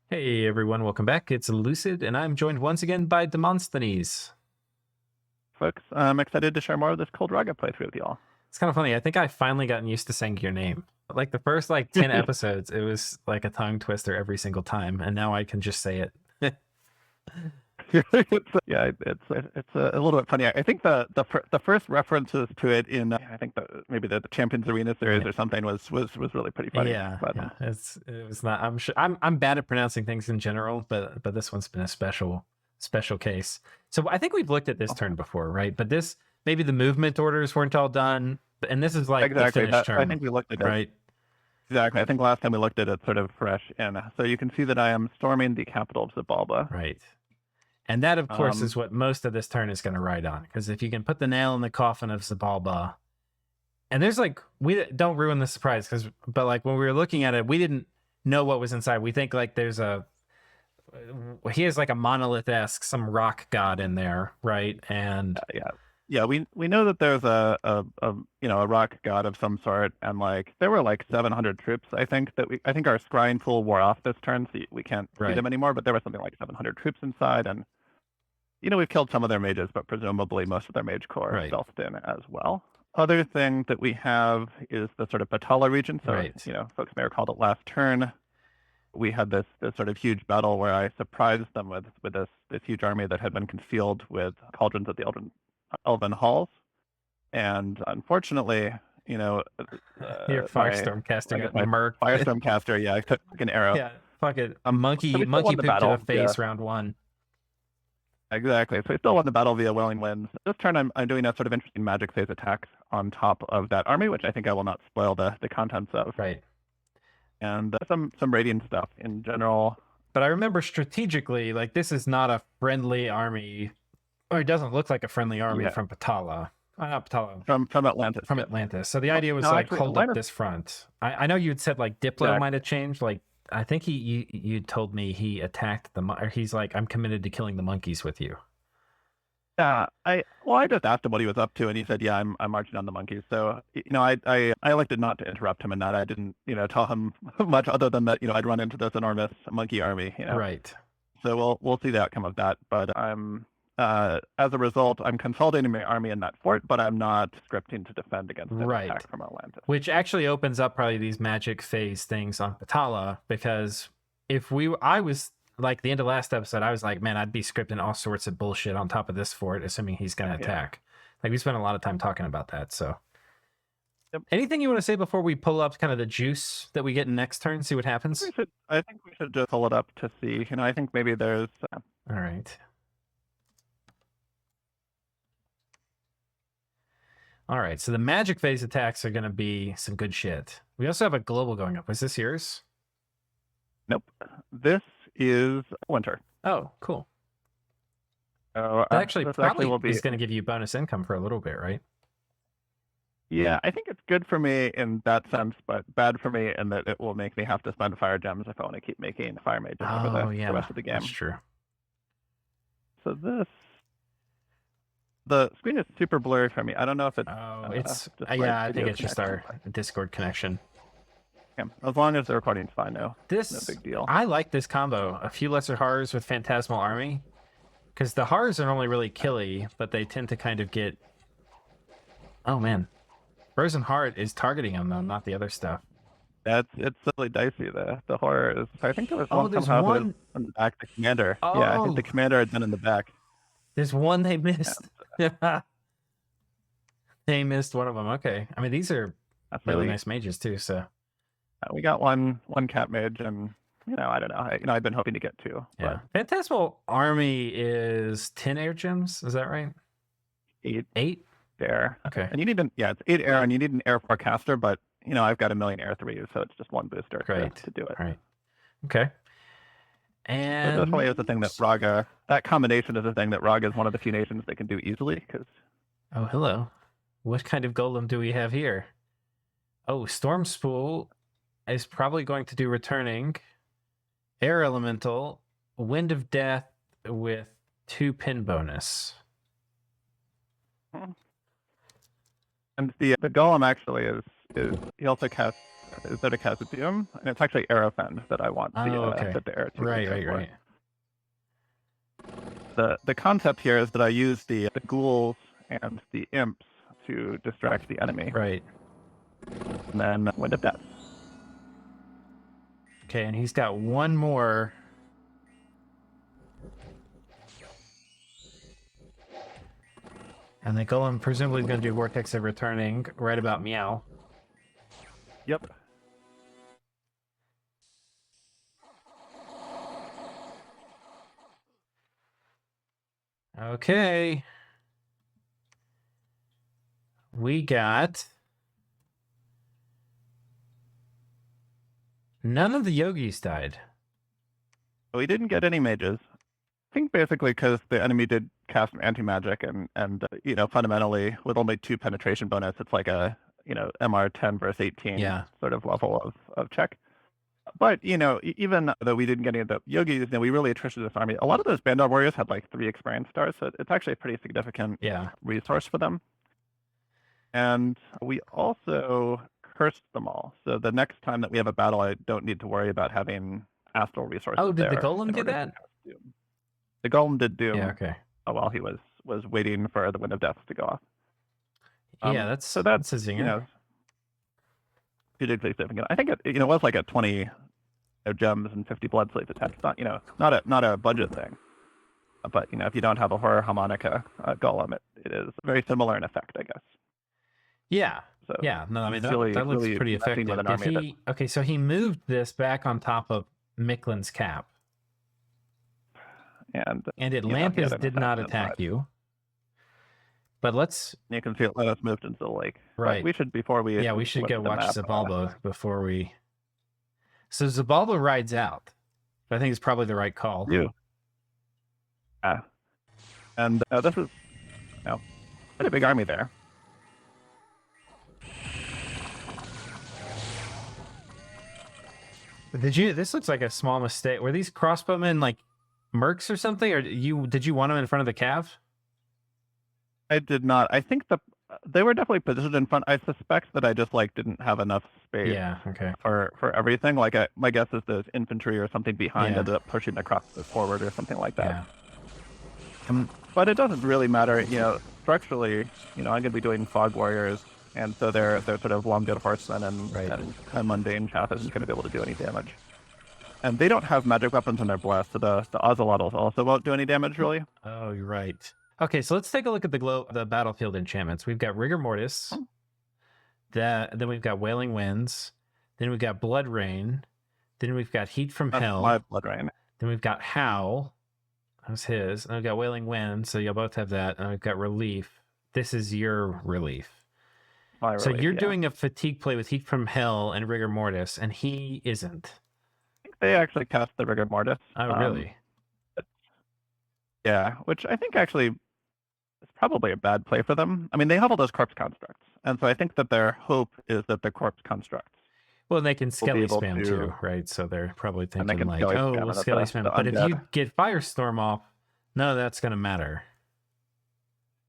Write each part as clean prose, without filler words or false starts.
Hey everyone, welcome back. It's Lucid, and I'm joined once again by Demosthenes. Folks. I'm excited to share more of this Cold Rhaga playthrough with y'all. It's kind of funny. I think I finally gotten used to saying your name. Like the first 10 episodes, it was like a tongue twister every single time, and now I can just say it. It's a little bit funny. I think the first references to it in I think maybe the Champions Arena series Right. or something was really pretty funny. Yeah, But yeah. It was not. I'm sure. I'm bad at pronouncing things in general, but this one's been a special case. So I think we've looked at this turn before, right? But this maybe the movement orders weren't all done, and this is like the exactly, finished I term, think we looked at it. right? Exactly, I think last time we looked at it sort of fresh, and so you can see that I am storming the capital of Xibalba. Right. And that, of course, Um, is what most of this turn is going to ride on. Because if you can put the nail in the coffin of Xibalba, and there's we don't ruin the surprise, but like when we were looking at it, we didn't know what was inside. We think like he has like a monolith esque, some rock god in there, right? And yeah, yeah, we know that there's a rock god of some sort, and like there were like 700 troops. I think our scrying pool wore off this turn, so we can't see right, them anymore. But there was something like 700 troops inside, and we've killed some of their mages, but presumably most of their mage core right, stealthed in as well. Other thing that we have is the sort of Patala region. So right, folks may recall that last turn we had this sort of huge battle where I surprised them with this huge army that had been concealed with cauldrons at the Elven halls, and unfortunately, your firestorm caster I guess got my murked. firestorm caster, I took an arrow. Yeah, fuck it. A So we still monkey won the poop to the battle. Yeah, face round one. exactly. So we still won the battle via willing winds. This turn, I'm doing a sort of interesting magic phase attack on top of that army, which I think I will not spoil the contents of, Right. and some radiant stuff in general. But I remember strategically, like this is not a friendly army, or it doesn't look like a friendly army Yeah, from Patala. Not Patala, from Atlantis. from Yes. Atlantis. So the No, idea was no, like actually, hold up Atlantis. this front. I know you had said like Diplo might Exactly. have changed. Like I think you told me he attacked or he's like I'm committed to killing the monkeys with you. Yeah, I just asked him what he was up to, and he said, "Yeah, I'm marching on the monkeys." So, I elected not to interrupt him in that. I didn't, tell him much other than that, I'd run into this enormous monkey army. Right. So we'll see the outcome of that. But as a result, I'm consolidating my army in that fort, but I'm not scripting to defend against an Right. attack from Atlantis. Which actually opens up probably these magic phase things on Patala because I was like the end of last episode, I was like, man, I'd be scripting all sorts of bullshit on top of this fort, assuming he's going to Yeah. attack. Like we spent a lot of time talking about that. So, Yep. anything you want to say before we pull up kind of the juice that we get in next turn? See what happens. I think we should just pull it up to see. I think maybe there's. All right. All right. So the magic phase attacks are going to be some good shit. We also have a global going up. Was this yours? Nope. This is winter. Oh, cool. So, That actually this probably will be. is going to give you bonus income for a little bit, right? Yeah, I think it's good for me in that sense, but bad for me in that it will make me have to spend fire gems if I want to keep making fire mages over the rest of the game. That's true. So the screen is super blurry for me. I don't know if it's. It's my I think video it's just our connection. Discord connection. Yeah, as long as the recording's fine, no big deal. I like this combo. A few lesser horrors with Phantasmal Army. Because the horrors are only really killy, but they tend to kind of get. Oh man. Frozen Heart is targeting him though, not the other stuff. It's really dicey. The horror is. I think there was one there's somehow one on the back. The commander. Oh. Yeah, I think the commander had been in the back. There's one they missed. Yeah. They missed one of them. Okay. I mean, these are really nice mages too. So we got one cat mage, and I don't know. I've been hoping to get two. Yeah. Phantasmal Army is 10 air gems. Is that right? 8. 8 air. Okay. And you need it's 8 air, and you need an air forecaster, but I've got a million air 3s, so it's just one booster to do it. Right. Okay. And that probably is the thing that Rhaga. That combination is the thing that Rhaga is one of the few nations that can do easily. Because oh, hello. What kind of golem do we have here? Oh, Storm Spool is probably going to do returning. Air Elemental, Wind of Death with 2 pin bonus. And the golem actually is he also casts Zodiac's Doom, and it's actually Aerofend that I want Okay. the Air 2 Right, check right, for. right. The concept here is that I use the ghouls and the imps to distract the enemy, Right. and then Wind of Death. Okay, and he's got one more. And the golem presumably is going to do Vortex of Returning right about meow. Yep. Okay. We got none of the yogis died. We didn't get any mages. I think basically because the enemy did cast anti-magic and fundamentally with only 2 penetration bonus, it's like a, MR 10 versus 18 sort of level of check. But, even though we didn't get any of the yogis, we really attrited this army. A lot of those Bandar warriors had like 3 experience stars, so it's actually a pretty significant resource for them. And we also cursed them all. So the next time that we have a battle, I don't need to worry about having astral resources. Oh, did the golem get that? The golem did Doom. Yeah, okay. While he was waiting for the Wind of Death to go off. Yeah, that's a zinger. Strategically significant. I think it was like a 20 gems and 50 blood slates attack. It's not a budget thing. But if you don't have a horror harmonica golem, it is very similar in effect, I guess. Yeah. So yeah. No, I mean really, that looks really pretty effective. Okay, so he moved this back on top of Miklin's cap. And Atlantis did not attack you. But you can feel us moved into the lake. Right. We should we should go watch Xibalba before we. So Xibalba rides out. I think it's probably the right call. Yeah. And this is quite a big army there. This looks like a small mistake. Were these crossbowmen like mercs or something, or did you want them in front of the cav? I did not. I think they were definitely positioned in front. I suspect that I just didn't have enough space. Yeah. Okay. For everything. Like my guess is there's infantry or something behind ended up pushing across forward or something like that. Yeah. But it doesn't really matter. Structurally, I'm going to be doing fog warriors, and so they're sort of long-dead horsemen and mundane chaff isn't going to be able to do any damage. And they don't have magic weapons in their blast, so the Ocelotls also won't do any damage really. Oh, you're right. Okay, so let's take a look at the battlefield enchantments. We've got Rigor Mortis. Then we've got Wailing Winds. Then we've got Blood Rain. Then we've got Heat from Hell. My Blood Rain. Then we've got Howl. That's his. And we've got Wailing Wind, so you'll both have that. And we've got Relief. This is your relief. So you're doing a fatigue play with Heat from Hell and Rigor Mortis, and he isn't. I think they actually cast the Rigor Mortis. Oh, really? Yeah, which I think actually is probably a bad play for them. I mean, they have all those corpse constructs, and so I think that their hope is that the corpse constructs. Well, they can skelly spam too, right? So they're probably thinking like, oh, we'll skelly spam. But if you get Firestorm off, none of that's going to matter.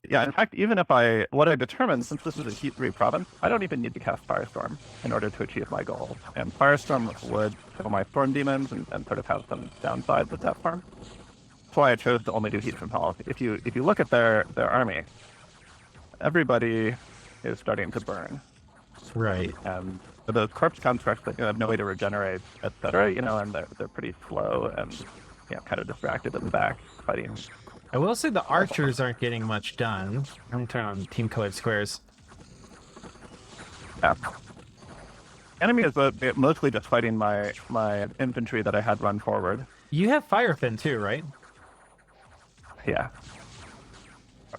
Yeah, in fact, even if what I determined, since this is a Heat 3 province, I don't even need to cast Firestorm in order to achieve my goal. And Firestorm would kill my Storm Demons and sort of have some downsides with that farm. That's why I chose to only do Heat from Hell. If you look at their army, everybody is starting to burn. Right. And those corpse constructs that have no way to regenerate, etc., and they're pretty slow and kind of distracted in the back fighting. I will say the archers aren't getting much done. I'm going to turn on team colored squares. Yeah. Enemy is mostly just fighting my infantry that I had run forward. You have Firefin too, right? Yeah.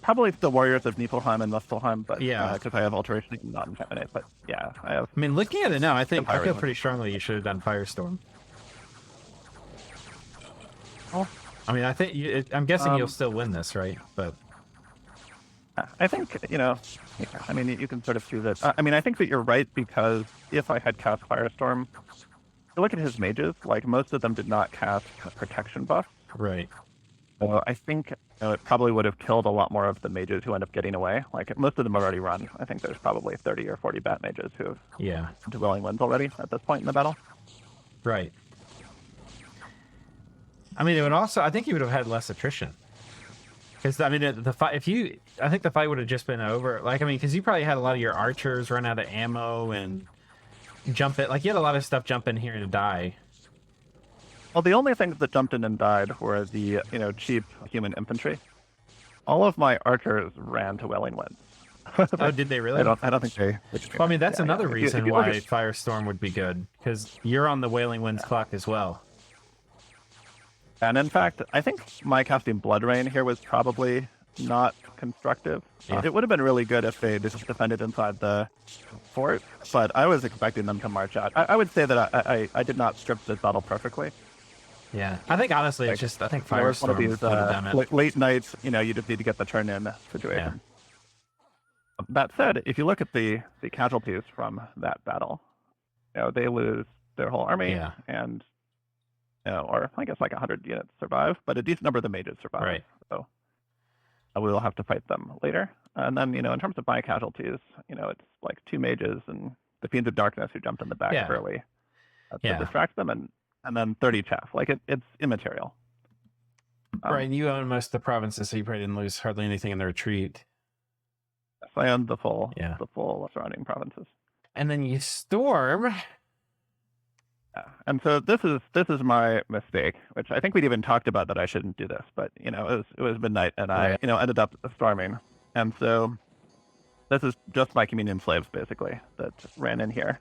Probably the warriors of Niflheim and Muspelheim, but because I have alteration, not enchantment. But yeah, I have. I mean, looking at it now, I feel pretty strongly you should have done Firestorm. Oh. I mean, I'm guessing you'll still win this, right? But I think I mean, you can sort of see that. I mean, I think that you're right because if I had cast Firestorm, look at his mages. Like most of them did not cast protection buffs. Right. So I think it probably would have killed a lot more of the mages who end up getting away. Like most of them have already run. I think there's probably 30 or 40 bat mages who have Yeah. to willing wins already at this point in the battle. Right. I mean, it would also. I think you would have had less attrition. Because I mean, the fight. I think the fight would have just been over. Like, I mean, because you probably had a lot of your archers run out of ammo and jump it. Like, you had a lot of stuff jump in here to die. Well, the only things that jumped in and died were the cheap human infantry. All of my archers ran to Wailing Winds. Oh, did they really? I don't think they. Well, I mean, that's another reason if you why Firestorm would be good, because you're on the Wailing Winds clock as well. And in fact, I think my casting Blood Rain here was probably not constructive. Yeah. It would have been really good if they just defended inside the fort, but I was expecting them to march out. I would say that I did not script this battle perfectly. Yeah, I think honestly, it's just I think Firestorm one of these would have done it. late nights. You just need to get the turn in situation. Yeah. That said, if you look at the casualties from that battle, they lose their whole army, and or I guess like 100 units survive, but a decent number of the mages survive. Right. So we will have to fight them later. And then in terms of my casualties, it's like 2 mages and the Fiends of Darkness who jumped in the back early to distract them, and then 30 chaff. Like it's immaterial. Right, and you own most of the provinces, so you probably didn't lose hardly anything in the retreat. So I owned the full surrounding provinces. And then you storm. And so this is my mistake, which I think we'd even talked about that I shouldn't do this, but it was midnight and I ended up storming, and so this is just my communion slaves basically that ran in here.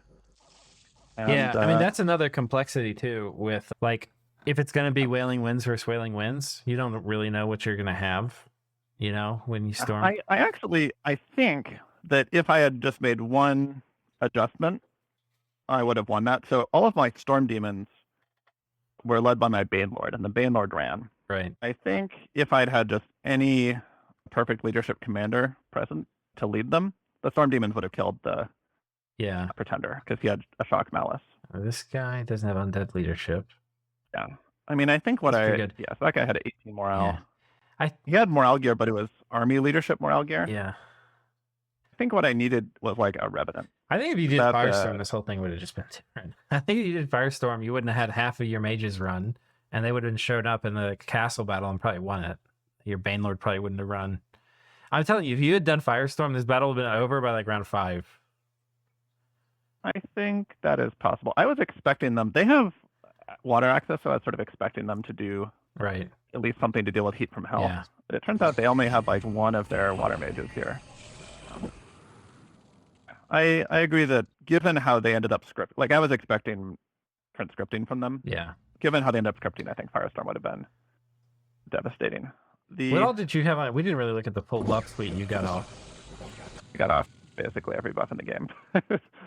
And, I mean that's another complexity too with like if it's going to be Wailing Winds versus Wailing Winds, you don't really know what you're going to have, when you storm. I think that if I had just made one adjustment, I would have won that. So all of my storm demons were led by my Banelord, and the Banelord ran. Right. I think if I'd had just any perfect leadership commander present to lead them, the storm demons would have killed the pretender because he had a shock malice. This guy doesn't have undead leadership. Yeah. I mean, I think so that guy had 18 morale. Yeah. He had morale gear, but it was army leadership morale gear. Yeah. I think what I needed was like a Revenant. I think if you did Firestorm, this whole thing would have just been different. I think if you did Firestorm, you wouldn't have had half of your mages run, and they would have been showed up in the castle battle and probably won it. Your Banelord probably wouldn't have run. I'm telling you, if you had done Firestorm, this battle would have been over by like round 5. I think that is possible. I was expecting them. They have water access, so I was sort of expecting them to do at least something to deal with heat from hell. Yeah. But it turns out they only have like one of their water mages here. I agree that given how they ended up I was expecting print scripting from them. Yeah. Given how they ended up scripting, I think Firestorm would have been devastating. What all did you have on? We didn't really look at the full buff suite you got off. You got off basically every buff in the game.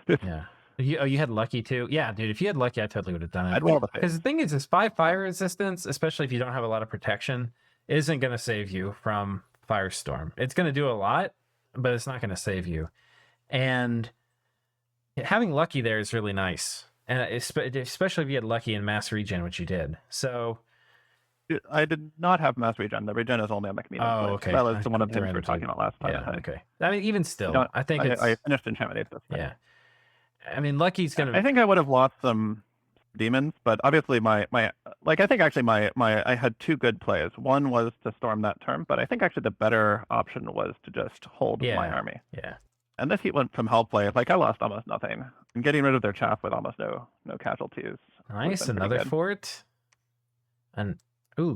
Yeah. You had Lucky too? Yeah, dude, if you had Lucky, I totally would have done it. Because the thing is 5 fire resistance, especially if you don't have a lot of protection, isn't going to save you from Firestorm. It's going to do a lot, but it's not going to save you. And having Lucky there is really nice. And especially if you had Lucky in mass regen, which you did. So I did not have mass regen. The regen is only on the community. Oh, okay. That was one of the things we were talking about last time. Yeah, okay. I mean, even still, I think I finished Enchantment 8 this time. Yeah. I mean, Lucky's going to... I think I would have lost some demons, but obviously I think actually I had 2 good plays. One was to storm that turn, but I think actually the better option was to just hold my army. Yeah. And this heat went from hell play. I lost almost nothing. And getting rid of their chaff with almost no casualties. Nice, another fort. And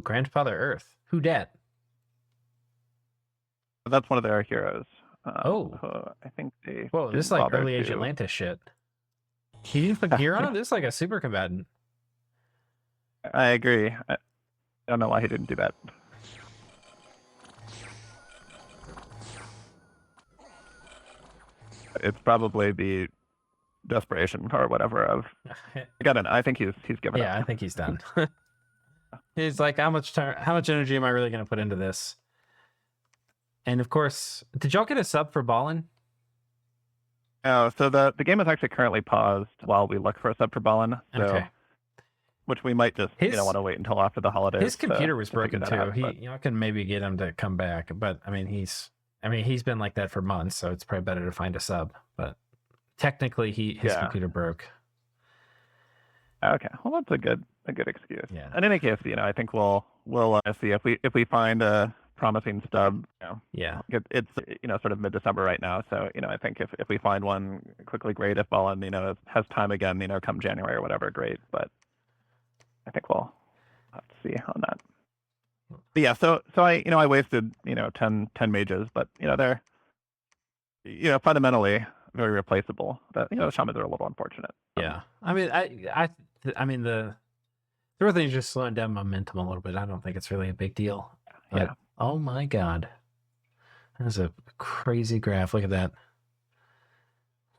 Grandfather Earth. Who dat? That's one of their heroes. I think they. Whoa, this is like early Age Atlantis shit. He didn't put gear on him? This is like a super combatant. I agree. I don't know why he didn't do that. It's probably the desperation or whatever of. I think he's given up. Yeah, I think he's done. He's like, how much energy am I really going to put into this? And of course, did y'all get a sub for Ballin? Oh, so the game is actually currently paused while we look for a sub for Ballin. So okay. which we might just want to wait until after the holidays. His computer was to figure broken that too. out, Y'all can maybe get him to come back, but I mean he's been like that for months, so it's probably better to find a sub. But technically, his computer broke. Okay, well that's a good excuse. Yeah. In any case, I think we'll see if we find a promising stub. Yeah. It's sort of mid-December right now, so I think if we find one quickly, great. If Balin has time again, come January or whatever, great. But I think we'll have to see on that. But yeah, so I wasted 10 mages, but they're fundamentally very replaceable. But the shamans are a little unfortunate. Yeah, I mean the real thing is just slowing down momentum a little bit. I don't think it's really a big deal. But, yeah. Oh my god, that's a crazy graph. Look at that.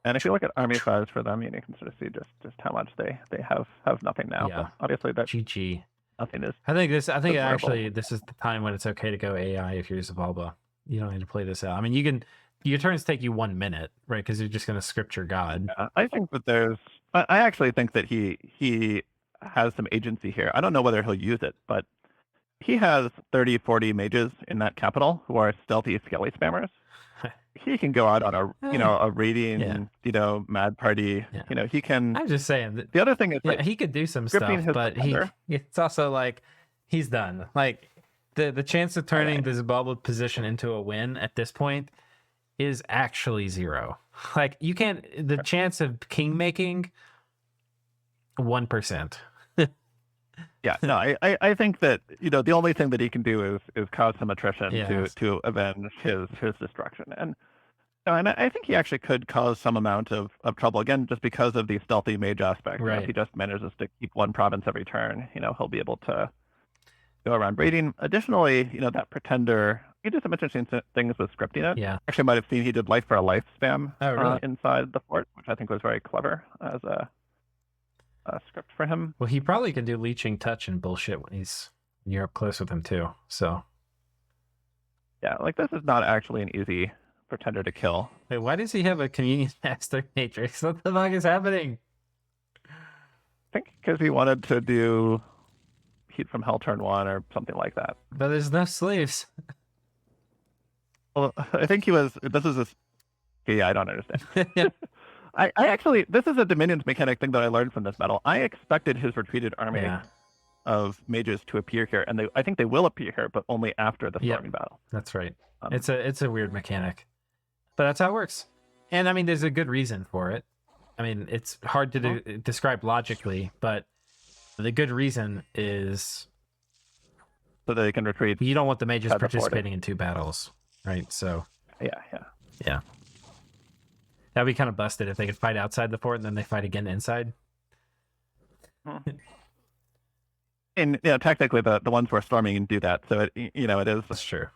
And if you look at army size for them, you can sort of see just how much they have nothing now. Yeah. But obviously that GG. nothing is. I think actually this is the time when it's okay to go AI if you're Xibalba. You don't need to play this out. I mean, your turns take you 1 minute, right? Because you're just going to script your god. Yeah, I think that I actually think that he has some agency here. I don't know whether he'll use it, but he has 30, 40 mages in that capital who are stealthy skelly spammers. He can go out on a raiding, mad party. Yeah. He can. I'm just saying. The other thing is, he could do some stuff, but it's also like he's done. Like the chance of turning the Xibalba position into a win at this point is actually 0. Like you can't. The chance of king making 1%. Yeah, no, I think that the only thing that he can do is cause some attrition to avenge his destruction, and I think he actually could cause some amount of trouble again just because of the stealthy mage aspect. Right. If he just manages to keep one province every turn, he'll be able to go around raiding. Additionally, that pretender, he did some interesting things with scripting it. Yeah, actually might have seen he did life for a life spam really? Inside the fort, which I think was very clever as a script for him. Well, he probably can do leeching touch and bullshit when you're up close with him too. So yeah, like this is not actually an easy pretender to kill. Wait, why does he have a communion master matrix? What the fuck is happening? I think because he wanted to do Heat from Hell turn 1 or something like that. But there's no slaves. Well, I think this is I don't understand. I actually, this is a Dominions mechanic thing that I learned from this battle. I expected his retreated army of mages to appear here, and I think they will appear here, but only after the storming battle. That's right. It's a weird mechanic, but that's how it works. And I mean, there's a good reason for it. I mean, it's hard to describe logically, but the good reason is so they can retreat. You don't want the mages participating in 2 battles, right? So yeah. That'd be kind of busted if they could fight outside the fort and then they fight again inside. And technically the ones who are storming can do that. So it is. That's true.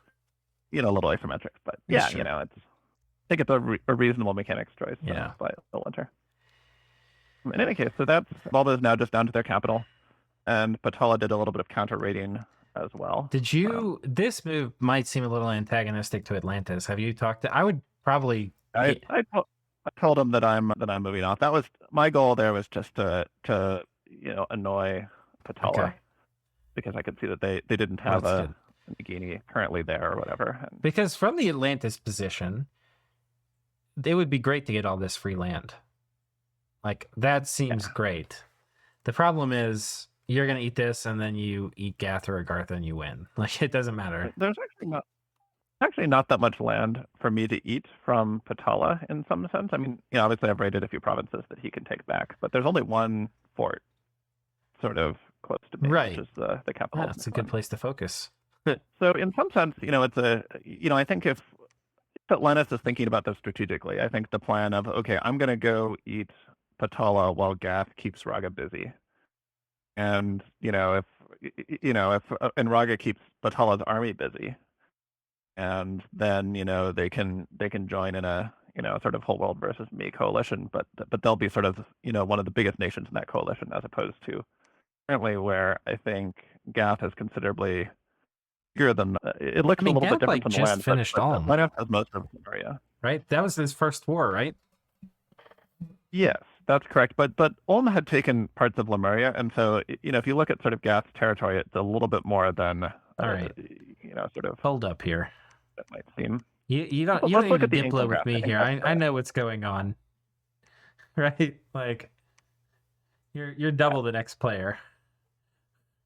A little asymmetric, but yeah, it's. I think it's a reasonable mechanics choice. By the winter. In any case, so Xibalba is now just down to their capital, and Patala did a little bit of counter raiding as well. Did you? This move might seem a little antagonistic to Atlantis. Have you talked to? I would probably. I told him that I'm moving off. That was my goal. There was just to annoy Patala, because I could see that they didn't have a Nagini currently there or whatever. Because from the Atlantis position, it would be great to get all this free land. Like that seems great. The problem is you're gonna eat this and then you eat Gath or Agartha and you win. Like it doesn't matter. There's actually not that much land for me to eat from Patala in some sense. I mean, obviously I've raided a few provinces that he can take back, but there's only one fort sort of close to me, which is the capital. Yeah, it's a good place to focus. So in some sense, it's I think if Atlantis is thinking about this strategically, I think the plan of, okay, I'm going to go eat Patala while Gath keeps Rhaga busy. And, if Rhaga keeps Patala's army busy, and then they can join in a sort of whole world versus me coalition, but they'll be sort of one of the biggest nations in that coalition, as opposed to currently where I think Gath is considerably bigger than it looks a little bit different from the land. Finished all. Atlantis has most of the area, right? That was his first war, right? Yes, That's correct. But Ulm had taken parts of Lemuria, and so if you look at sort of Gath's territory, it's a little bit more than All right. sort of Hold up here. that might seem. You don't Let's need look to at the diplo with graph. me here. I know what's going on. Right? Like you're double the next player.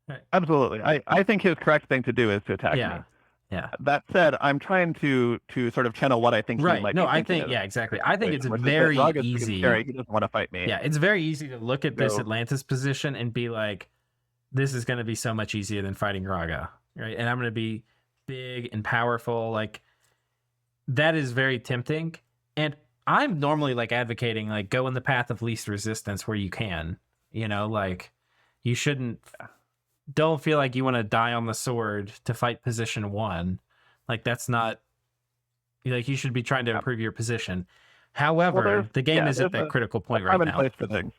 Right. Absolutely. I think his correct thing to do is to attack me. Yeah. That said, I'm trying to sort of channel what I think he might be thinking. Yeah, exactly. I think it's very easy. Scary. He doesn't want to fight me. Yeah, it's very easy to look at this Atlantis position and be like, this is going to be so much easier than fighting Rhaga, right? And I'm going to be big and powerful. Like, that is very tempting. And I'm normally like advocating, like, go in the path of least resistance where you can. Like, you shouldn't. Don't feel like you want to die on the sword to fight position 1. Like, that's not. Like, you should be trying to improve your position. However, the game is at that critical point right now. Time and place for things.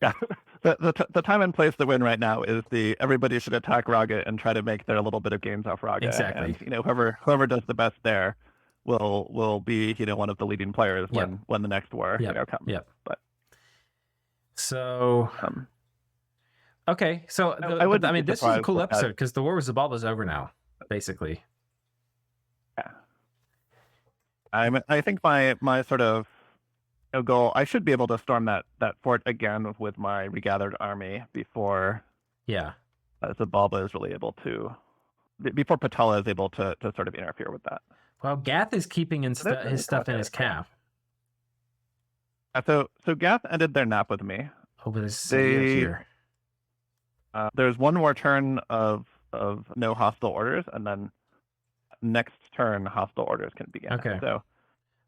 Yeah, the time and place to win right now is everybody should attack Rhaga and try to make their little bit of gains off Rhaga. Exactly. And whoever does the best there will be one of the leading players when the next war comes. Yep. But so. Okay, so I mean, this is a cool episode because the war with Xibalba is over now, basically. Yeah, I think my sort of goal, I should be able to storm that fort again with my regathered army before Xibalba is really able to, before Patala is able to sort of interfere with that. Well, Gath is keeping his stuff in his cap. So Gath ended their nap with me. Oh, but it's here. There's one more turn of no hostile orders, and then next turn hostile orders can begin. Okay. So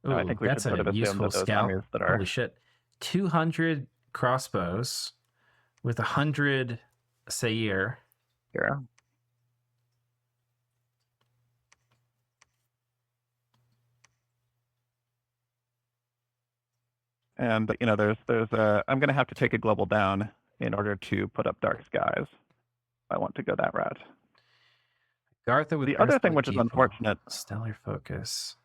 I think we should sort of assume that those armies that are... Holy shit. 200 crossbows with 100 Sair. Yeah. And there's I'm going to have to take a global down in order to put up dark skies. I want to go that route. Gartha with the other thing which is unfortunate. Stellar focus.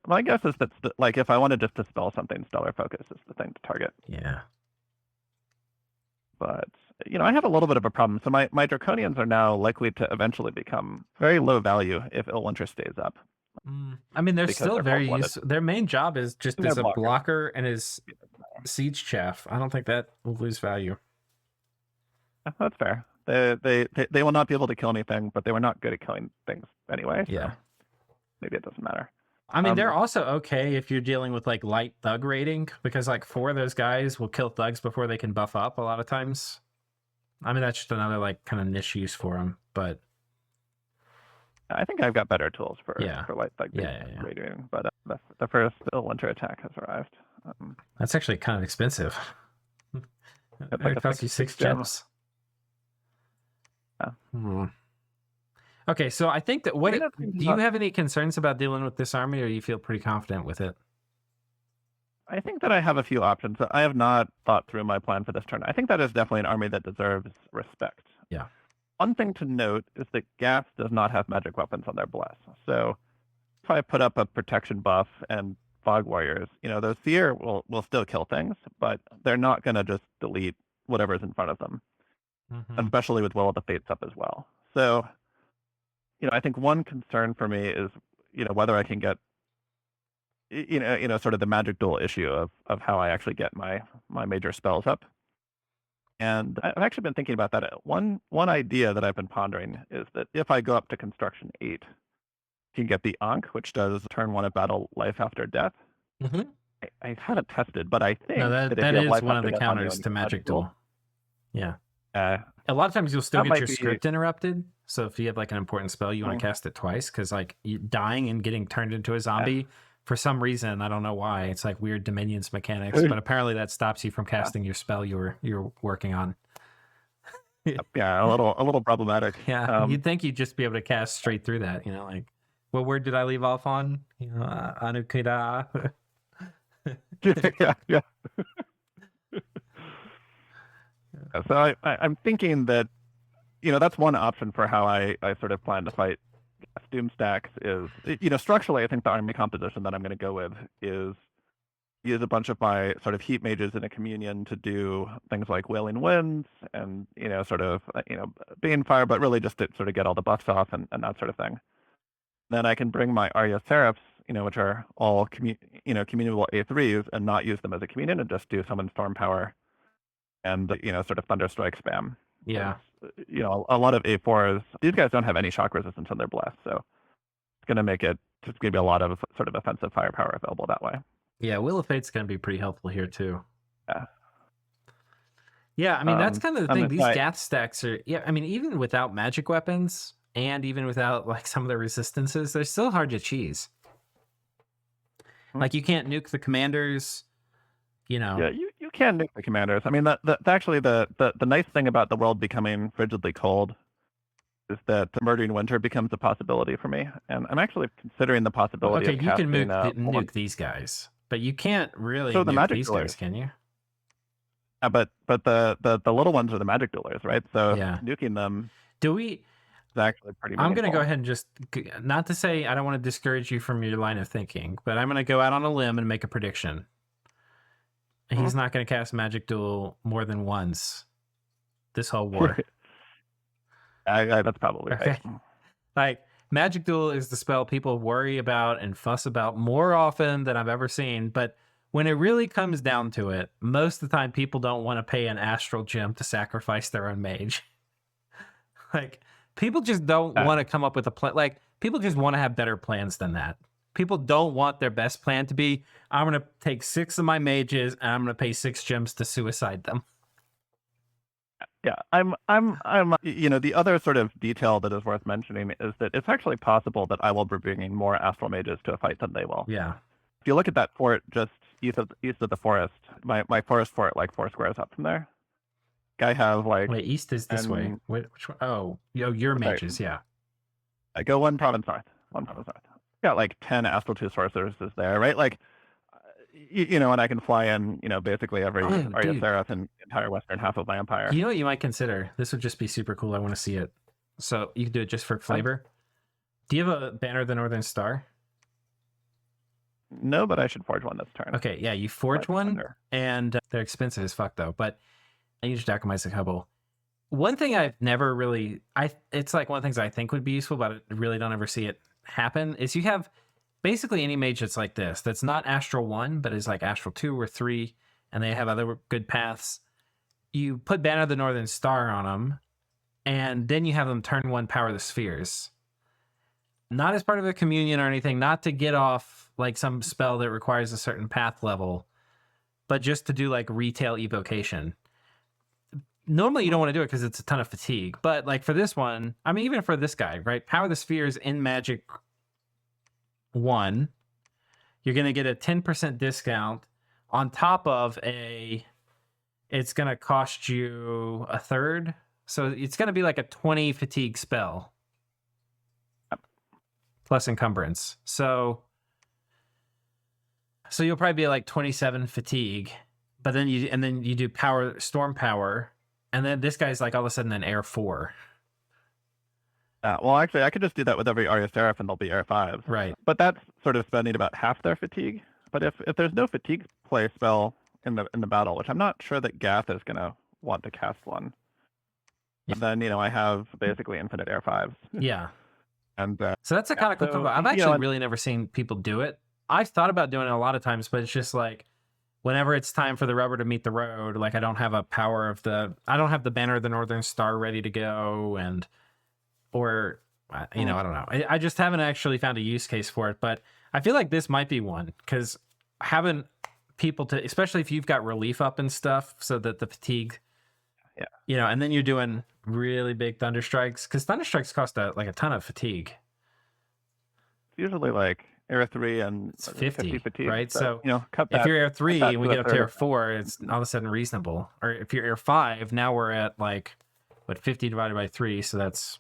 My guess is that like if I wanted just to spell something, stellar focus is the thing to target. Yeah. But I have a little bit of a problem. So my draconians are now likely to eventually become very low value if Illwinter stays up. I mean, they're still very useful. Their main job is just as a blocker and as siege chaff. I don't think that will lose value. That's fair. They will not be able to kill anything, but they were not good at killing things anyway. So yeah. Maybe it doesn't matter. I mean, they're also okay if you're dealing with like light thug raiding, because like 4 of those guys will kill thugs before they can buff up a lot of times. I mean, that's just another like kind of niche use for them, but I think I've got better tools for light thug raiding. But the first Illwinter attack has arrived. That's actually kind of expensive. It costs you 6 gems. Yeah. Okay, so I think that do you have any concerns about dealing with this army, or do you feel pretty confident with it? I think that I have a few options. I have not thought through my plan for this turn. I think that is definitely an army that deserves respect. Yeah. One thing to note is that Gath does not have magic weapons on their bless. So if I put up a protection buff and fog warriors, those fear will still kill things, but they're not going to just delete whatever's in front of them, especially with Will of the Fates up as well. So I think one concern for me is, whether I can get, sort of the magic duel issue of how I actually get my major spells up. And I've actually been thinking about that. One idea that I've been pondering is that if I go up to construction 8, you can get the Ankh, which does turn 1 of battle life after death. I haven't tested, but I think that is one of the counters to magic duel. Yeah. A lot of times you'll still get your script interrupted. So if you have like an important spell, you want to cast it twice, because like dying and getting turned into a zombie for some reason, I don't know why, it's like weird Dominions mechanics, but apparently that stops you from casting your spell you're working on. Yeah, a little problematic. Yeah, you'd think you'd just be able to cast straight through that. Like, what word did I leave off on? Anukida. yeah. So I'm thinking that, that's one option for how I sort of plan to fight Doom stacks is, structurally, I think the army composition that I'm going to go with is use a bunch of my sort of heat mages in a communion to do things like Wailing Winds and, sort of, Bane Fire, but really just to sort of get all the buffs off and that sort of thing. Then I can bring my Arya Seraphs, which are all communable A3s, and not use them as a communion and just do summon Storm Power and, sort of Thunderstrike spam. Yeah. A lot of A4s, these guys don't have any shock resistance on their blast, so it's going to make it just going to be a lot of sort of offensive firepower available that way. Yeah, Wheel of Fate's going to be pretty helpful here too. Yeah. Yeah, I mean, that's kind of the thing. These I- Gath stacks are, yeah, I mean, even without magic weapons and even without like some of the resistances, they're still hard to cheese. Like you can't nuke the commanders, Yeah, you can nuke the commanders. I mean, actually the nice thing about the world becoming frigidly cold is that murdering winter becomes a possibility for me, and I'm actually considering the possibility. Okay, of you can casting, nuke these guys, but you can't really So the nuke magic these duelers. guys, can you? But the little ones are the magic duelers, right? So Yeah. nuking them Do we? is actually pretty I'm going to go meaningful. ahead and just, not to say I don't want to discourage you from your line of thinking, but I'm going to go out on a limb and make a prediction. He's not going to cast Magic Duel more than once this whole war. That's probably Okay. right. Like, Magic Duel is the spell people worry about and fuss about more often than I've ever seen. But when it really comes down to it, most of the time people don't want to pay an astral gem to sacrifice their own mage. Like, people just don't want to come up with a plan. Like, people just want to have better plans than that. People don't want their best plan to be, I'm going to take 6 of my mages and I'm going to pay 6 gems to suicide them. Yeah, I'm, the other sort of detail that is worth mentioning is that it's actually possible that I will be bringing more astral mages to a fight than they will. Yeah. If you look at that fort just east of the forest, my forest fort, like 4 squares up from there, I have like. Wait, east is this way. Wait, which one? Oh, your mages, yeah. I go one province north. Got like 10 astral 2 sorcerers there, right? Like, and I can fly in, basically every Arya Seraph in the entire western half of my empire. You know what you might consider? This would just be super cool. I want to see it. So you can do it just for flavor. Do you have a Banner of the Northern Star? No, but I should forge one this turn. Okay, yeah, you forge one, and they're expensive as fuck though. But I use Dakamai's a couple. One thing I've never really, it's like one of the things I think would be useful, but I really don't ever see it happen, is you have basically any mage that's like this, that's not Astral 1, but is like Astral 2 or 3, and they have other good paths. You put Banner of the Northern Star on them, and then you have them turn 1 power the spheres. Not as part of a communion or anything, not to get off like some spell that requires a certain path level, but just to do like retail evocation. Normally you don't want to do it because it's a ton of fatigue, but like for this one, I mean, even for this guy, right? Power the spheres in Magic 1, you're going to get a 10% discount on top of it's going to cost you a third. So it's going to be like a 20 fatigue spell plus encumbrance. So you'll probably be like 27 fatigue, but then you do storm power. And then this guy's like all of a sudden an Air 4. Well, actually, I could just do that with every Arya Seraph and they'll be Air 5s. Right. But that's sort of spending about half their fatigue. But if there's no fatigue play spell in the battle, which I'm not sure that Gath is going to want to cast one, then, I have basically infinite Air 5s. Yeah. And so that's a kind of cool combo. I've actually really never seen people do it. I've thought about doing it a lot of times, but it's just like, whenever it's time for the rubber to meet the road, like I don't have I don't have the Banner of the Northern Star ready to go, or I don't know. I just haven't actually found a use case for it, but I feel like this might be one, because having people especially if you've got relief up and stuff, so that the fatigue, and then you're doing really big Thunderstrikes, because Thunderstrikes cost a ton of fatigue. It's usually like Air 3 and it's 50 fatigue, right? But, So cut if that, you're Air 3 and we get up to Air 4, it's all of a sudden reasonable. Or if you're Air 5, now we're at like 50 divided by 3, so that's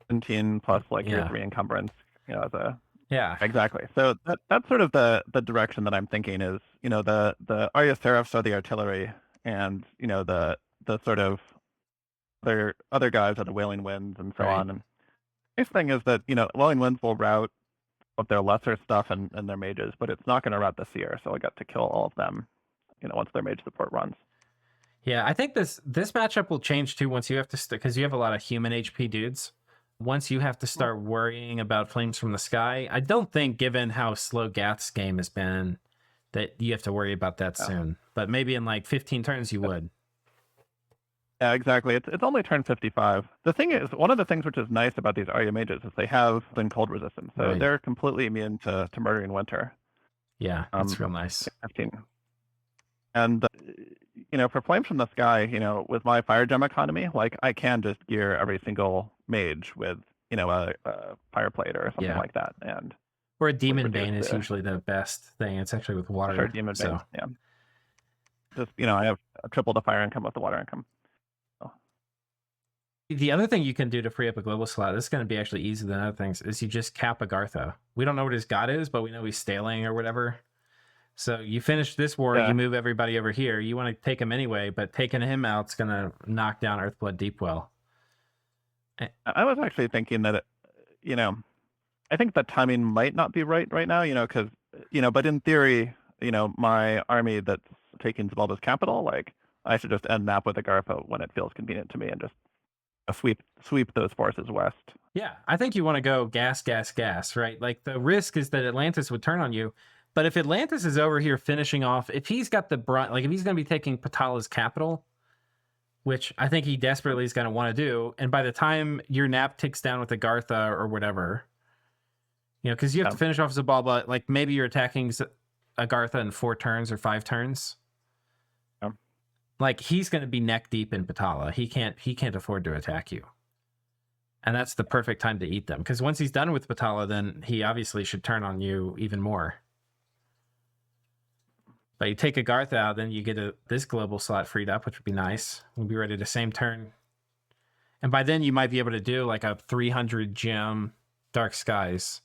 17 plus like Air 3 encumbrance. Yeah, exactly. So that's sort of the direction that I'm thinking is, the Arya Seraphs are the artillery, and the sort of their other guys are the Wailing Winds and so on. And the nice thing is that Wailing Winds will route of their lesser stuff and their mages, but it's not going to route the seer, so I got to kill all of them, once their mage support runs. Yeah, I think this matchup will change too once you have to because you have a lot of human HP dudes. Once you have to start worrying about flames from the sky, I don't think, given how slow Gath's game has been, that you have to worry about that soon. But maybe in like 15 turns you would. Yeah, exactly. It's only turn 55. The thing is, one of the things which is nice about these Arya mages is they have thin cold resistance, so Right. they're completely immune to murdering winter. Yeah, that's real nice. 15. And for flames from the sky, with my fire gem economy, like I can just gear every single mage with a fire plate or something like that, and or a demon bane is usually the best thing. It's actually with water. Sure, demon bane. Yeah. Just I have triple the fire income with the water income. The other thing you can do to free up a global slot, this is going to be actually easier than other things, is you just cap Agartha. We don't know what his god is, but we know he's staling or whatever. So you finish this war, you move everybody over here. You want to take him anyway, but taking him out's going to knock down Earthblood Deepwell. I was actually thinking that, I think the timing might not be right now, because, but in theory, my army that's taking Xibalba's capital, like, I should just end map with Agartha when it feels convenient to me and just sweep those forces west. Yeah, I think you want to go gas, right? Like the risk is that Atlantis would turn on you. But if Atlantis is over here finishing off, if he's got the brunt, like if he's going to be taking Patala's capital, which I think he desperately is going to want to do, and by the time your nap ticks down with Agartha or whatever, because you have to finish off Xibalba, like maybe you're attacking Agartha in 4 turns or 5 turns. Like he's going to be neck deep in Patala. He can't afford to attack you. And that's the perfect time to eat them. Because once he's done with Patala, then he obviously should turn on you even more. But you take Agartha out, then you get this global slot freed up, which would be nice. We'll be ready to same turn. And by then you might be able to do like a 300 gem Dark Skies.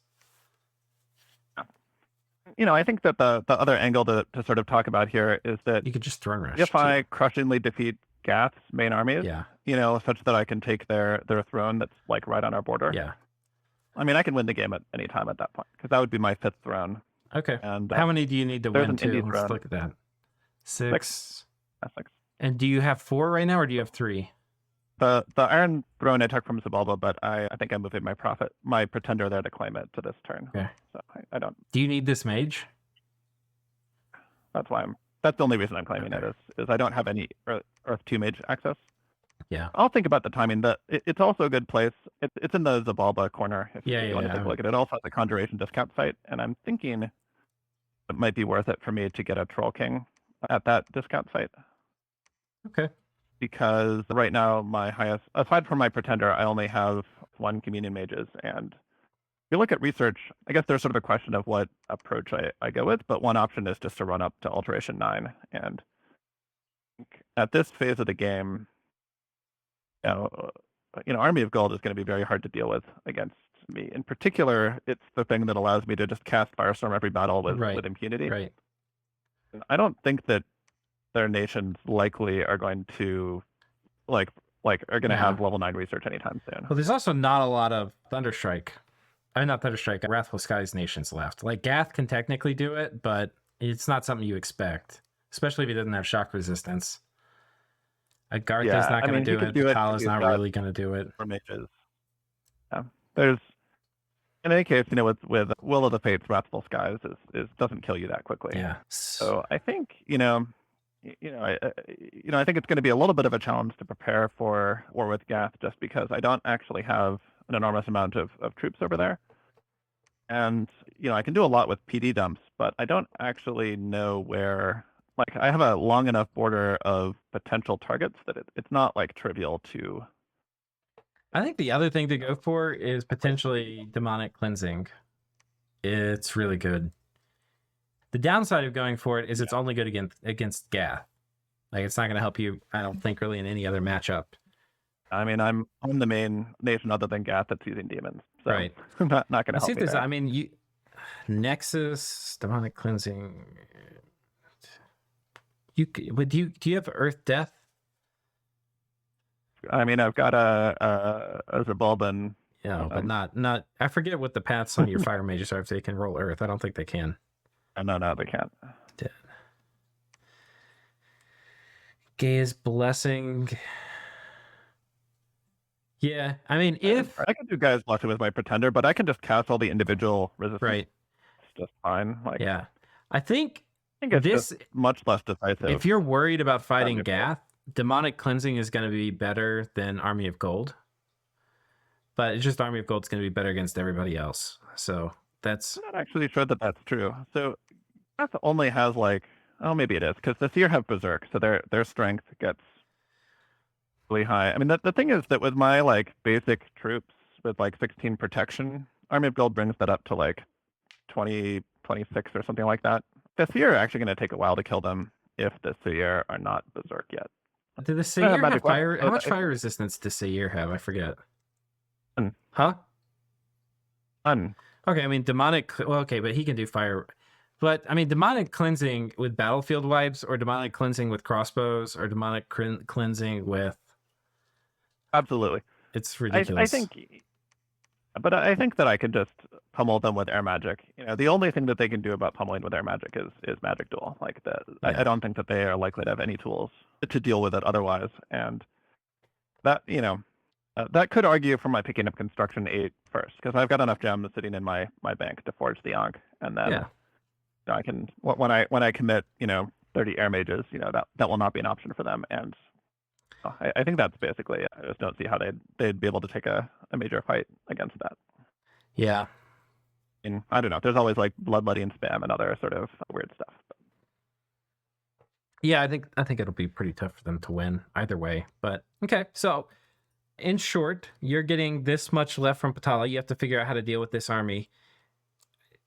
I think that the other angle to sort of talk about here is that you could just throne rush. If I crushingly defeat Gath's main armies, such that I can take their throne that's like right on our border. Yeah. I mean, I can win the game at any time at that point because that would be my 5th throne. Okay. And how many do you need to win too? Let's throne. Look at that. 6. 6. And do you have 4 right now, or do you have 3? The Iron Throne I took from Xibalba, but I think I'm moving my pretender there to claim it to this turn. Okay. So I don't. Do you need this mage? That's the only reason I'm claiming it is I don't have any Earth 2 mage access. Yeah. I'll think about the timing. It's also a good place. It's in the Xibalba corner. If you want to take a look at it. It also has a conjuration discount site, and I'm thinking it might be worth it for me to get a Troll King at that discount site. Okay. Because right now my highest, aside from my pretender, I only have 1 communion mages. And if you look at research, I guess there's sort of a question of what approach I go with, but one option is just to run up to Alteration 9. And at this phase of the game, Army of Gold is going to be very hard to deal with against me. In particular, it's the thing that allows me to just cast Firestorm every battle with impunity. Right. I don't think that their nations likely are going to are going to have level 9 research anytime soon. Well, there's also not a lot of Thunderstrike. Not Thunderstrike, Wrathful Skies nations left. Like Gath can technically do it, but it's not something you expect, especially if he doesn't have shock resistance. Agartha's not going to do it. Patala's not really going to do it. For mages. Yeah. There's, in any case, with Will of the Fates, Wrathful Skies doesn't kill you that quickly. Yeah. So I think, I think it's going to be a little bit of a challenge to prepare for war with Gath, just because I don't actually have an enormous amount of troops over there. And, I can do a lot with PD dumps, but I don't actually know where, I have a long enough border of potential targets that it's not trivial to. I think the other thing to go for is potentially Demonic Cleansing. It's really good. The downside of going for it is it's only good against Gath. It's not going to help you, I don't think, really in any other matchup. I mean, I'm the main nation other than Gath that's using demons. So right. not going to help me there. I mean, Nexus, Demonic Cleansing. Do you have Earth Death? I mean, I've got a Xibalban but not. I forget what the paths on your fire mages are if they can roll earth. I don't think they can. No, they can't. Dead. Gaia's blessing. Yeah, I mean, if I can do Gaia's blessing with my pretender, but I can just cast all the individual resistance. right, It's just fine. Like, yeah, I think it's this just much less decisive. if you're worried about fighting Gath, demonic cleansing is going to be better than Army of Gold. But it's just Army of Gold's going to be better against everybody else. So that's... I'm not actually sure that that's true. So Gath only has like, oh, maybe it is, because the Seer have Berserk, so their strength gets really high. I mean, the thing is that with my like basic troops with like 16 protection, Army of Gold brings that up to like 20, 26 or something like that. The Seer are actually going to take a while to kill them if the Seer are not Berserk yet. Do the Seer have fire? How much fire resistance does Seer have? I forget. None. Huh? None. Okay, I mean, demonic... Well, okay, but he can do fire. But, I mean, demonic cleansing with battlefield wipes, or demonic cleansing with crossbows, or demonic cleansing with... Absolutely. It's ridiculous. I think that I could just pummel them with air magic. You know, the only thing that they can do about pummeling with air magic is magic duel. Like that, I don't think that they are likely to have any tools to deal with it otherwise. And that, you know, that could argue for my picking up construction 8 first, because I've got enough gems sitting in my bank to forge the Ankh, and then I can when I commit 30 air mages, that will not be an option for them. And I think that's basically it. I just don't see how they'd be able to take a major fight against that. Yeah. And I don't know. There's always like bloodletting and spam and other sort of weird stuff. Yeah, I think it'll be pretty tough for them to win either way. But okay, so in short, you're getting this much left from Patala. You have to figure out how to deal with this army.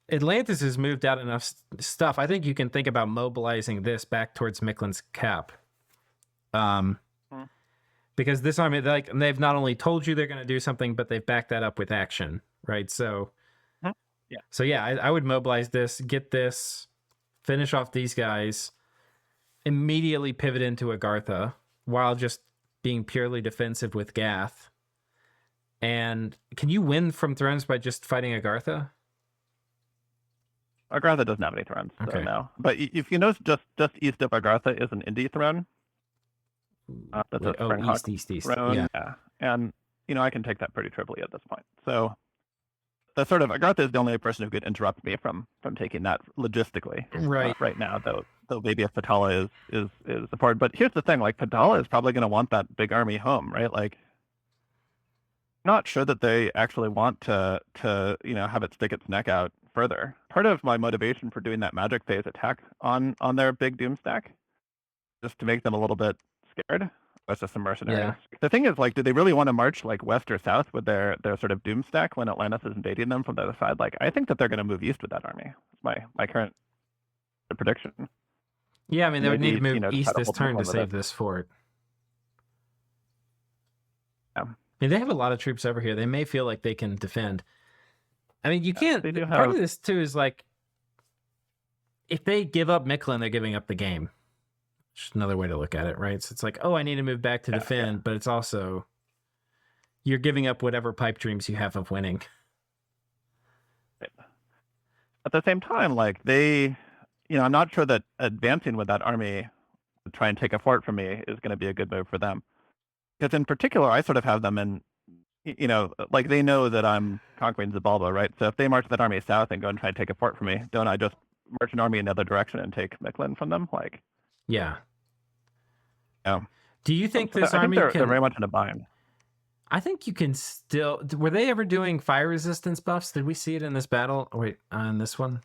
Atlantis has moved out enough stuff. I think you can think about mobilizing this back towards Miklin's Cap. Because this army, they've not only told you they're going to do something, but they've backed that up with action, right? So, I would mobilize this, get this, finish off these guys, immediately pivot into Agartha while just being purely defensive with Gath. And can you win from thrones by just fighting Agartha? Agartha doesn't have any thrones, so no. But if you know, just east of Agartha is an indie throne. That's east. Throne. Yeah. And, I can take that pretty trivially at this point. So the sort of Agartha is the only person who could interrupt me from taking that logistically. Right now, though maybe if Patala is supported. But here's the thing, like Patala is probably going to want that big army home, right? Like, not sure that they actually want to have it stick its neck out further. Part of my motivation for doing that magic phase attack on their big doom stack, just to make them a little bit scared. That's just some mercenaries. Yeah. The thing is, like, do they really want to march like west or south with their sort of doom stack when Atlantis is invading them from the other side? Like, I think that they're going to move east with that army. It's my current prediction. Yeah, I mean, they would need to move east this turn to save this fort. Yeah. I mean, they have a lot of troops over here. They may feel like they can defend. I mean, you can't... Part of this, too, is like, if they give up Miklin, they're giving up the game. Just another way to look at it, right? So it's like, I need to move back to defend, but it's also you're giving up whatever pipe dreams you have of winning. At the same time, like I'm not sure that advancing with that army to try and take a fort from me is going to be a good move for them. Because in particular, I sort of have them in, like they know that I'm conquering Xibalba, right? So if they march that army south and go and try and take a fort from me, don't I just march an army in the other direction and take Miklin from them? Like, yeah. Yeah. Do you think this army they're very much in a bind? I think you can still... Were they ever doing fire resistance buffs? Did we see it in this battle? Oh, wait, on this one?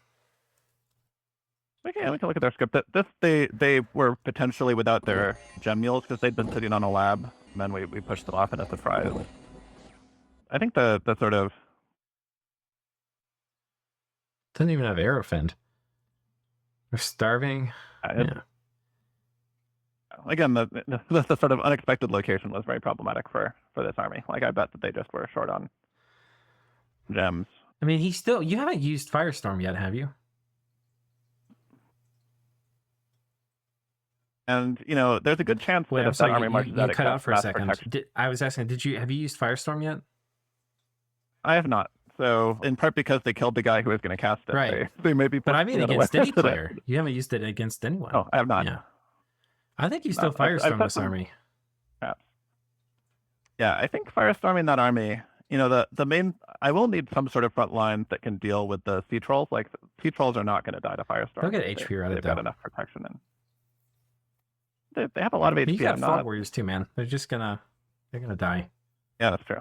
We can look at their script. They were potentially without their gem mules because they'd been sitting on a lab, and then we pushed them off and at the surprise. I think the sort of... Doesn't even have Aerofend. They're starving. Yeah. Again, the sort of unexpected location was very problematic for this army. Like, I bet that they just were short on gems. I mean, you haven't used Firestorm yet, have you? And, there's a good chance that if that army marches out, cut out for a second. I was asking, have you used Firestorm yet? I have not. So in part because they killed the guy who was going to cast it. Right. They may be. But I mean against any player. It. You haven't used it against anyone. Oh, I have not. Yeah. I think you still No, I've firestorm this army. Perhaps. Yeah, I think firestorming that army. You know, the main. I will need some sort of front line that can deal with the sea trolls. Like sea trolls are not going to die to firestorm. They'll get HP routed. They've got enough protection and they have a lot of HP. You got fog warriors too, man. They're gonna die. Yeah, that's true.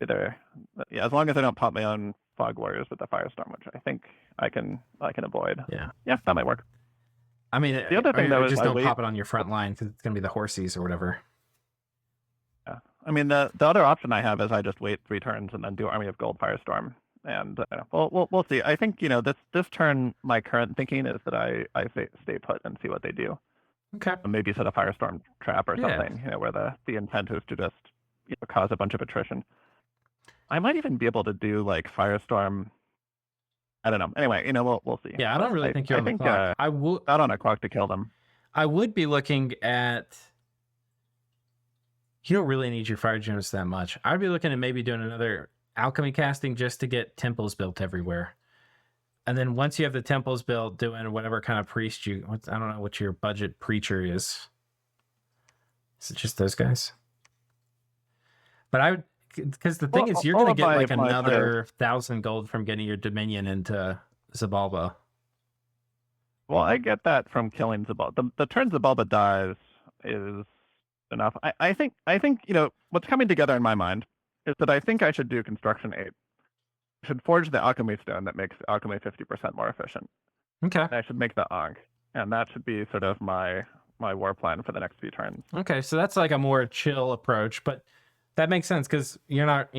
Yeah, as long as I don't pop my own fog warriors with the firestorm, which I think I can avoid. Yeah, that might work. I mean, the other thing though is just don't pop it on your front line because it's gonna be the horsies or whatever. Yeah, I mean the other option I have is I just wait 3 turns and then do Army of Gold Firestorm, and we'll see. I think this turn my current thinking is that I stay put and see what they do. Okay. Maybe set a firestorm trap or something. Where the intent is to just cause a bunch of attrition. I might even be able to do like firestorm. I don't know. Anyway, we'll see. Yeah, I don't really think you're on the clock. I will not on a clock to kill them. I would be looking at. You don't really need your fire gems that much. I'd be looking at maybe doing another alchemy casting just to get temples built everywhere. And then once you have the temples built, doing whatever kind of priest I don't know what your budget preacher is. Is it just those guys? But because the thing is, you're going to get like another 1,000 gold from getting your Dominion into Xibalba. Well, I get that from killing Xibalba. The turn Xibalba dies is enough. I think what's coming together in my mind is that I think I should do construction 8. I should forge the alchemy stone that makes alchemy 50% more efficient. Okay. And I should make the Ankh, and that should be sort of my war plan for the next few turns. Okay, so that's like a more chill approach, but that makes sense because you're not,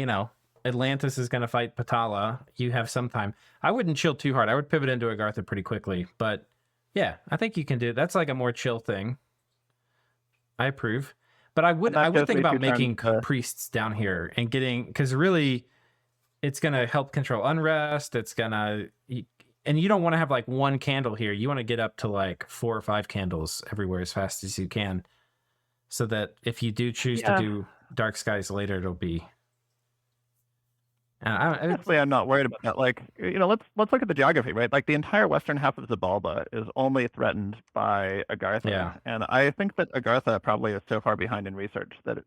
Atlantis is going to fight Patala. You have some time. I wouldn't chill too hard. I would pivot into Agartha pretty quickly, but yeah, I think you can do it. That's like a more chill thing. I approve. But I would think about making priests down here and because really it's going to help control unrest. It's going to, and you don't want to have like one candle here. You want to get up to like 4 or 5 candles everywhere as fast as you can. So that if you do choose to do Dark Skies later, it'll be. Honestly, I'm not worried about that. Like, let's look at the geography, right? Like the entire western half of Xibalba is only threatened by Agartha. Yeah. And I think that Agartha probably is so far behind in research that,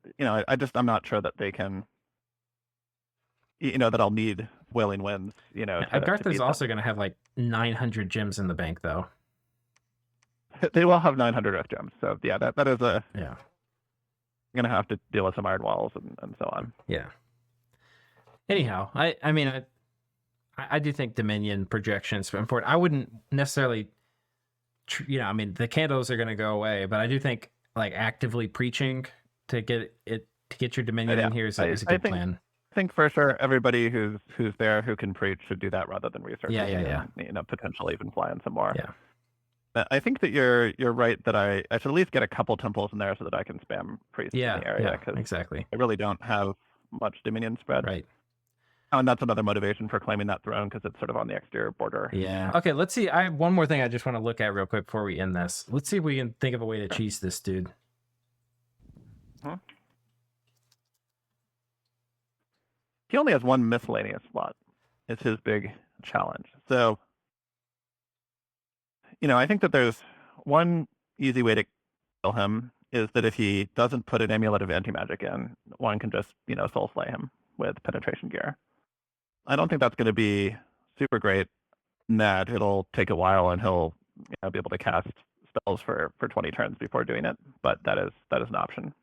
I'm not sure that they can, that I'll need Wailing Winds, Agartha is also going to have like 900 gems in the bank, though. They will have 900 Earth gems. So, yeah, that is a. Yeah. You're going to have to deal with some iron walls and so on. Yeah. Anyhow, I do think Dominion projections are important. I wouldn't necessarily, the candles are going to go away, but I do think like actively preaching to get your Dominion in here is a good plan. I think for sure everybody who's there who can preach should do that rather than research. Yeah. Potentially even fly in some more. Yeah. I think that you're right that I should at least get a couple temples in there so that I can spam priests in the area. Yeah, exactly. I really don't have much Dominion spread. Right. Oh, and that's another motivation for claiming that throne because it's sort of on the exterior border. Yeah. Okay, let's see. I have one more thing I just want to look at real quick before we end this. Let's see if we can think of a way to cheese this dude. Huh? He only has 1 miscellaneous slot. It's his big challenge. So, I think that there's one easy way to kill him is that if he doesn't put an amulet of anti-magic in, one can just, soul slay him with penetration gear. I don't think that's going to be super great. That it'll take a while and he'll be able to cast spells for 20 turns before doing it, but that is an option.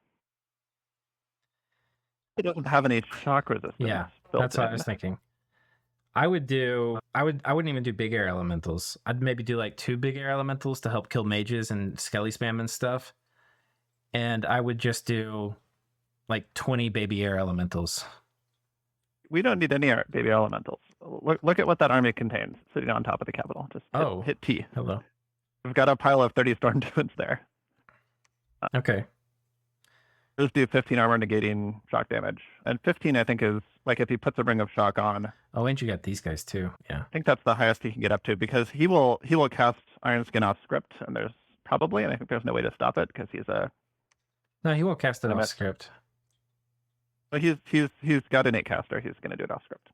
It doesn't have any shock resistance. Yeah, that's what I was thinking. I wouldn't even do big air elementals. I'd maybe do like 2 big air elementals to help kill mages and skelly spam and stuff. And I would just do like 20 baby air elementals. We don't need any baby elementals. Look at what that army contains sitting on top of the capital. Just hit T. Hello. We've got a pile of 30 storm demons there. Okay. Just do 15 armor negating shock damage. And 15, I think, is like if he puts a ring of shock on. Oh, and you got these guys too. Yeah. I think that's the highest he can get up to because he will cast Iron Skin off script, and there's probably, and I think there's no way to stop it because he's a. No, he won't cast it off script. But he's got innate caster. He's going to do it off script.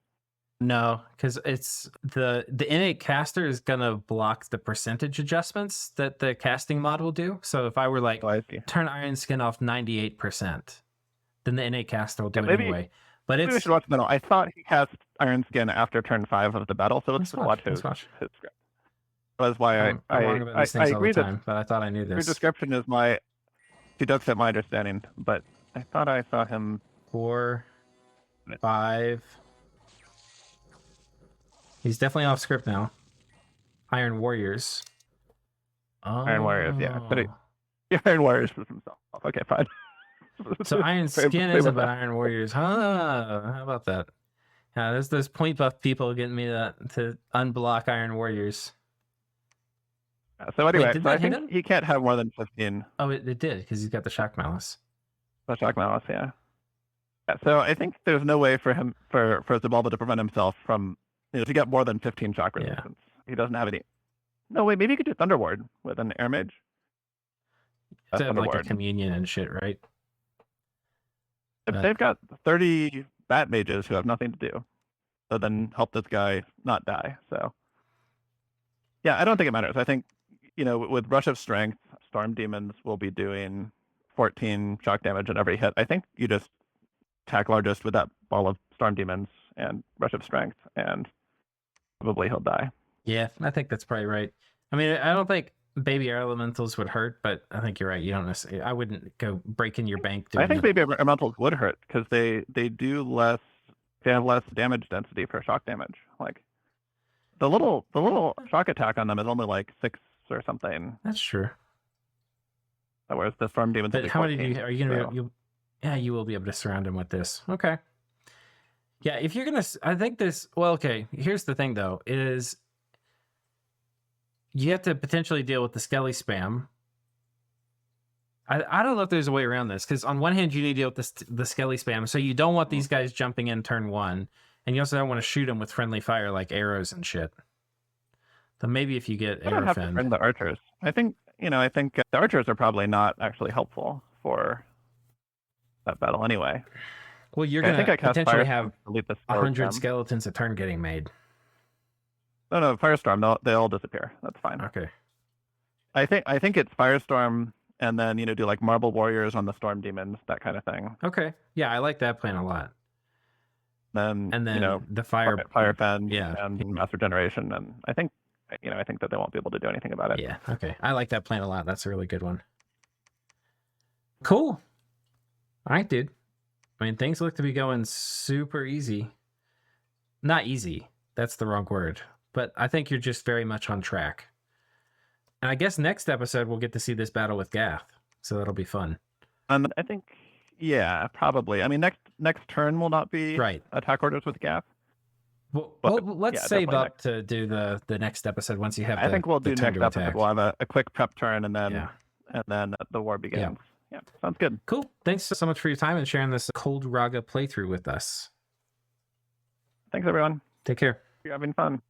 No, because it's the innate caster is gonna block the percentage adjustments that the casting mod will do. So if I were like Oh, I see. turn Iron Skin off 98%, then the innate caster will do Yeah, it maybe- anyway. But Maybe we it's should watch the middle. I thought he cast Iron Skin after turn 5 of the battle, so let's just watch his watch. script. That's why I'm wrong about these things all agree the that time, but I thought I knew your this. description is he does fit my understanding, but I thought I saw him 4, 5. He's definitely off script now. Iron Warriors. Oh. Iron Warriors, yeah. But Iron Warriors was himself. Okay, fine. So Iron Skin is about Iron Warriors. Huh? How about that? Yeah, there's those point buff people getting me to unblock Iron Warriors. So anyway, did so I that hit think him? he can't have more than 15. Oh, it did, because he's got the Shock Malice. The shock malice, yeah. So I think there's no way for him for Xibalba to prevent himself from to get more than 15 shock resistance. He doesn't have any. No, wait, maybe he could do Thunder Ward with an Air Mage. To have Thunder like a Ward. communion and shit, right? They've got 30 Bat Mages who have nothing to do, so then help this guy not die. So yeah, I don't think it matters. I think with Rush of Strength, Storm Demons will be doing 14 shock damage at every hit. I think you just attack largest with that ball of Storm Demons and Rush of Strength, and probably he'll die. Yeah, I think that's probably right. I mean, I don't think baby air elementals would hurt, but I think you're right. You don't necessarily. I wouldn't go breaking your bank. I think baby elementals would hurt because they do less. They have less damage density for shock damage. Like the little shock attack on them is only like 6 or something. That's true. Whereas the Storm Demons. But how many 14, are you gonna? So. Yeah, you will be able to surround him with this. Okay. Yeah, if you're gonna, I think this. Well, okay. Here's the thing, though, is you have to potentially deal with the Skelly spam. I don't know if there's a way around this, because on one hand you need to deal with the Skelly spam, so you don't want these guys jumping in turn 1, and you also don't want to shoot them with friendly fire like arrows and shit. So maybe if you get Arrowfin. Have to bring the archers. I think the archers are probably not actually helpful for that battle anyway. Well, you're going to potentially have 100 skeletons a turn getting made. No, Firestorm, they all disappear. That's fine. Okay. I think it's Firestorm, and then do like Marble Warriors on the Storm Demons, that kind of thing. Okay. Yeah, I like that plan a lot. Then the Firefend, yeah, and Mass Regeneration, and I think that they won't be able to do anything about it. Yeah. Okay. I like that plan a lot. That's a really good one. Cool. All right, dude. I mean, things look to be going super easy. Not easy. That's the wrong word. But I think you're just very much on track. And I guess next episode we'll get to see this battle with Gath. So that'll be fun. And I think, yeah, probably. I mean, next turn will not be attack orders with Gath. Well, let's save up to do the next episode once you have. I think we'll do next episode. We'll have a quick prep turn, and then the war begins. Yeah, sounds good. Cool. Thanks so much for your time and sharing this cold Rhaga playthrough with us. Thanks, everyone. Take care. You're having fun.